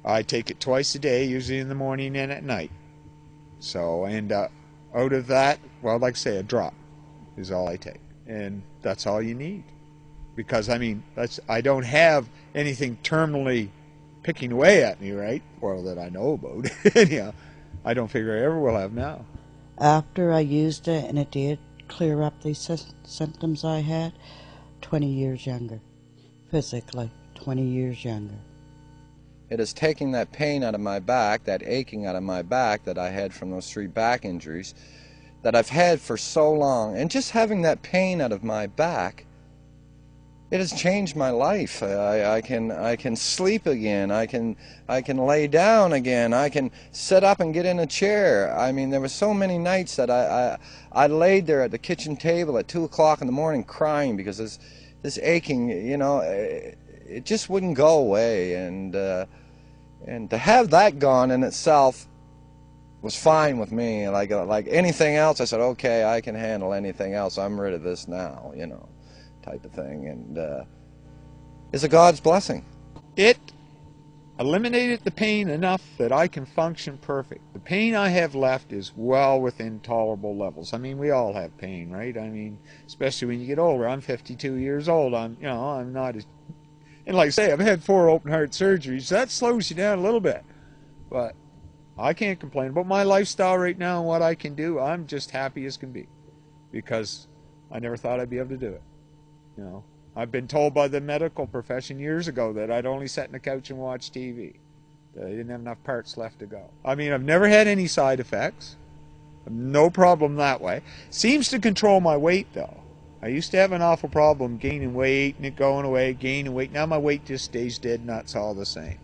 I take it twice a day, usually in the morning and at night. So, and out of that, well, like I say, a drop is all I take. And that's all you need. Because, I mean, I don't have anything terminally picking away at me, right? Or that I know about. Anyhow, I don't figure I ever will have now. After I used it, and it did clear up these symptoms I had, 20 years younger. Physically, 20 years younger. It is taking that pain out of my back, that aching out of my back that I had from those 3 back injuries that I've had for so long, and just having that pain out of my back, it has changed my life. I can sleep again. I can lay down again. I can sit up and get in a chair. I mean, there were so many nights that I laid there at the kitchen table at 2 o'clock in the morning crying because this aching, you know, it just wouldn't go away. And to have that gone in itself was fine with me. Like anything else, I said, okay, I can handle anything else. I'm rid of this now, you know, type of thing. And it's a God's blessing. It eliminated the pain enough that I can function perfect. The pain I have left is well within tolerable levels. I mean, we all have pain, right? I mean, especially when you get older. I'm 52 years old. I'm not as... And like I say, I've had 4 open heart surgeries. That slows you down a little bit. But I can't complain about my lifestyle right now and what I can do. I'm just happy as can be. Because I never thought I'd be able to do it. You know, I've been told by the medical profession years ago that I'd only sit on the couch and watch TV. That I didn't have enough parts left to go. I mean, I've never had any side effects. No problem that way. Seems to control my weight, though. I used to have an awful problem gaining weight and it going away, gaining weight. Now my weight just stays dead and that's all the same.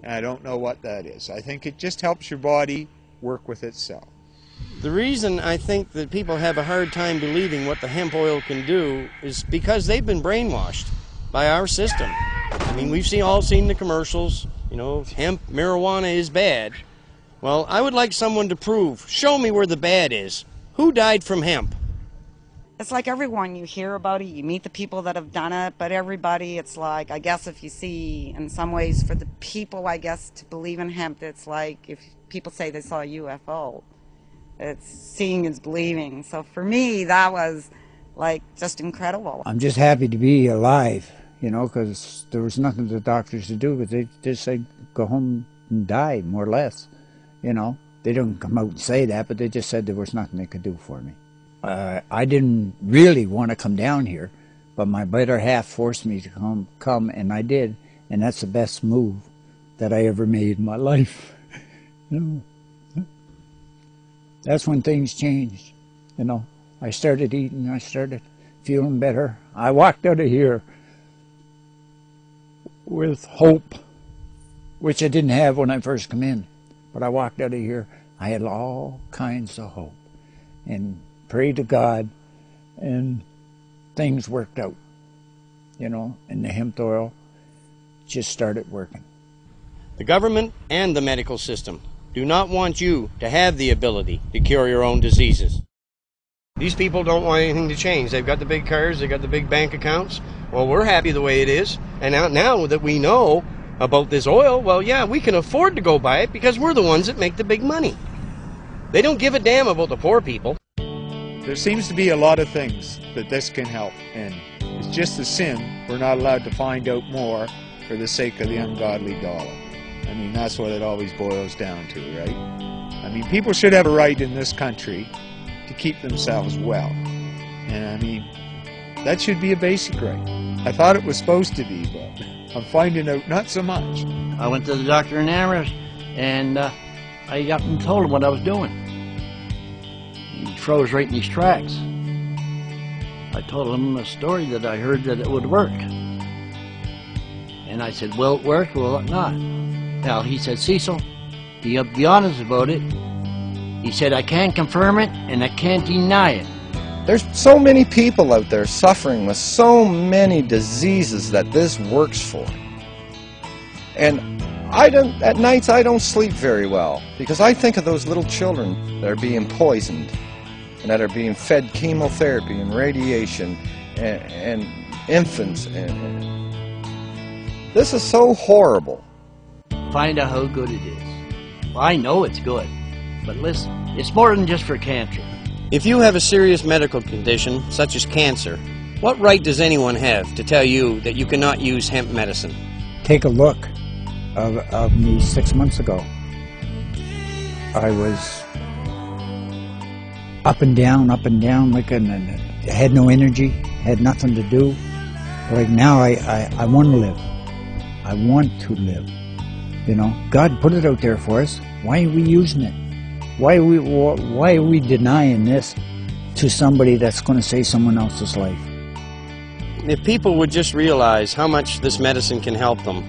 And I don't know what that is. I think it just helps your body work with itself. The reason I think that people have a hard time believing what the hemp oil can do is because they've been brainwashed by our system. I mean, we've all seen the commercials, you know, hemp, marijuana is bad. Well, I would like someone to prove, show me where the bad is. Who died from hemp? It's like everyone, you hear about it, you meet the people that have done it, but everybody, it's like, I guess if you see, in some ways, for the people, I guess, to believe in hemp, it's like if people say they saw a UFO. It's seeing is believing. So for me, that was, like, just incredible. I'm just happy to be alive, you know, because there was nothing the doctors to do, but they just said, go home and die, more or less, you know. They didn't come out and say that, but they just said there was nothing they could do for me. I didn't really want to come down here, but my better half forced me to come, and I did, and that's the best move that I ever made in my life. You know, that's when things changed. You know, I started eating, I started feeling better. I walked out of here with hope, which I didn't have when I first come in, but I walked out of here, I had all kinds of hope, and prayed to God, and things worked out, you know, and the hemp oil just started working. The government and the medical system do not want you to have the ability to cure your own diseases. These people don't want anything to change. They've got the big cars, they've got the big bank accounts. Well, we're happy the way it is, and now that we know about this oil, well, yeah, we can afford to go buy it because we're the ones that make the big money. They don't give a damn about the poor people. There seems to be a lot of things that this can help, and it's just a sin we're not allowed to find out more for the sake of the ungodly dollar. I mean, that's what it always boils down to, right? I mean, people should have a right in this country to keep themselves well. And I mean, that should be a basic right. I thought it was supposed to be, but I'm finding out not so much. I went to the doctor in Amherst, and I got and told him what I was doing. He froze right in his tracks. I told him a story that I heard that it would work. And I said, will it work, will it not? Now, he said, Cecil, be honest about it. He said, I can't confirm it, and I can't deny it. There's so many people out there suffering with so many diseases that this works for. And at nights I don't sleep very well because I think of those little children that are being poisoned and that are being fed chemotherapy and radiation and infants. And this is so horrible. find out how good it is. Well, I know it's good, but listen, it's more than just for cancer. If you have a serious medical condition, such as cancer, what right does anyone have to tell you that you cannot use hemp medicine? Take a look of me 6 months ago. I was up and down, like, and I had no energy, had nothing to do. Like now, I want to live. I want to live. You know, God put it out there for us. Why are we using it? Why are we denying this to somebody that's going to save someone else's life? If people would just realize how much this medicine can help them,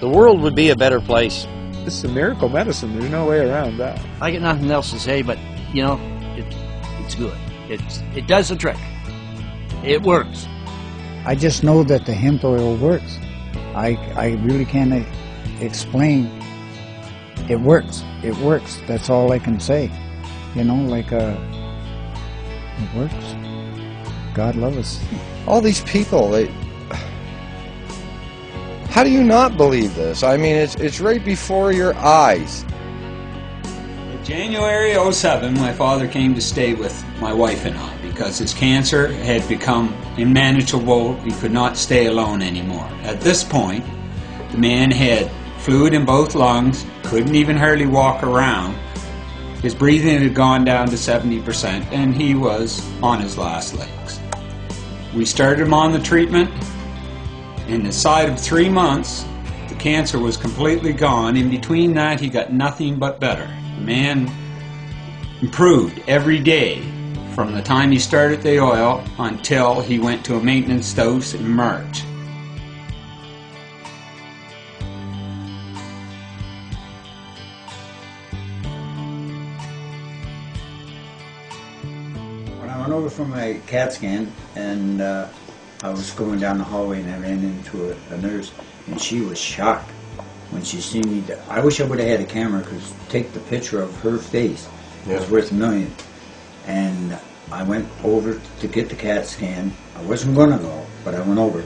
the world would be a better place. This is a miracle medicine. There's no way around that. I got nothing else to say, but, you know, it's good. It does the trick. It works. I just know that the hemp oil works. I really can't explain. It works. It works. That's all I can say. You know, like, it works. God love us. All these people, how do you not believe this? I mean, it's right before your eyes. In January '07, my father came to stay with my wife and I because his cancer had become unmanageable. He could not stay alone anymore. At this point, the man had fluid in both lungs, couldn't even hardly walk around. His breathing had gone down to 70%, and he was on his last legs. We started him on the treatment. Inside of 3 months, the cancer was completely gone. In between that, he got nothing but better. The man improved every day from the time he started the oil until he went to a maintenance dose in March. When I went over for my CAT scan, and I was going down the hallway, and I ran into a nurse, and she was shocked when she seen me. I wish I would have had a camera, because take the picture of her face was worth $1 million. And I went over to get the CAT scan. I wasn't going to go, but I went over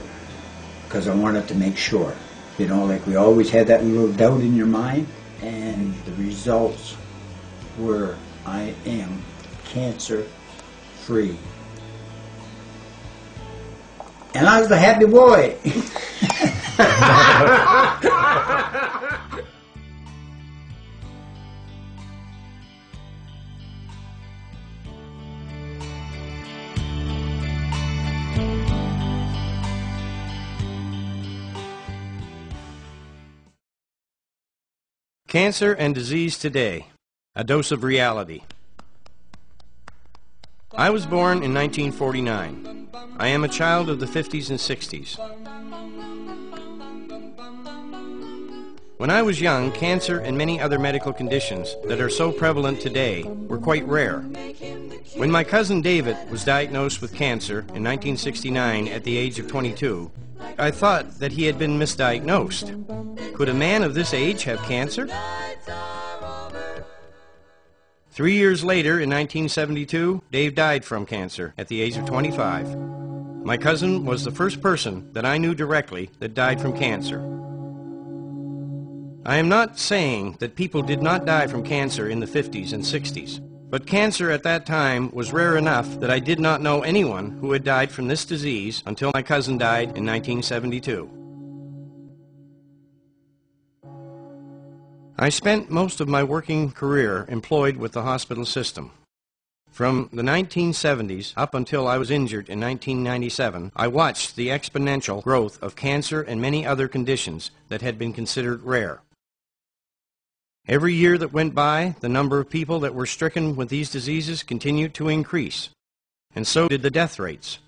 because I wanted to make sure. You know, like we always had that little doubt in your mind, and the results were I am cancer-free. And I was the happy boy. Cancer and disease today. A dose of reality. I was born in 1949. I am a child of the 50s and 60s. When I was young, cancer and many other medical conditions that are so prevalent today were quite rare. When my cousin David was diagnosed with cancer in 1969 at the age of 22, I thought that he had been misdiagnosed. Could a man of this age have cancer? 3 years later, in 1972, Dave died from cancer at the age of 25. My cousin was the first person that I knew directly that died from cancer. I am not saying that people did not die from cancer in the 50s and 60s, but cancer at that time was rare enough that I did not know anyone who had died from this disease until my cousin died in 1972. I spent most of my working career employed with the hospital system. From the 1970s up until I was injured in 1997, I watched the exponential growth of cancer and many other conditions that had been considered rare. Every year that went by, the number of people that were stricken with these diseases continued to increase, and so did the death rates.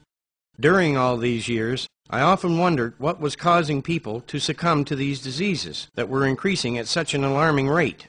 During all these years, I often wondered what was causing people to succumb to these diseases that were increasing at such an alarming rate.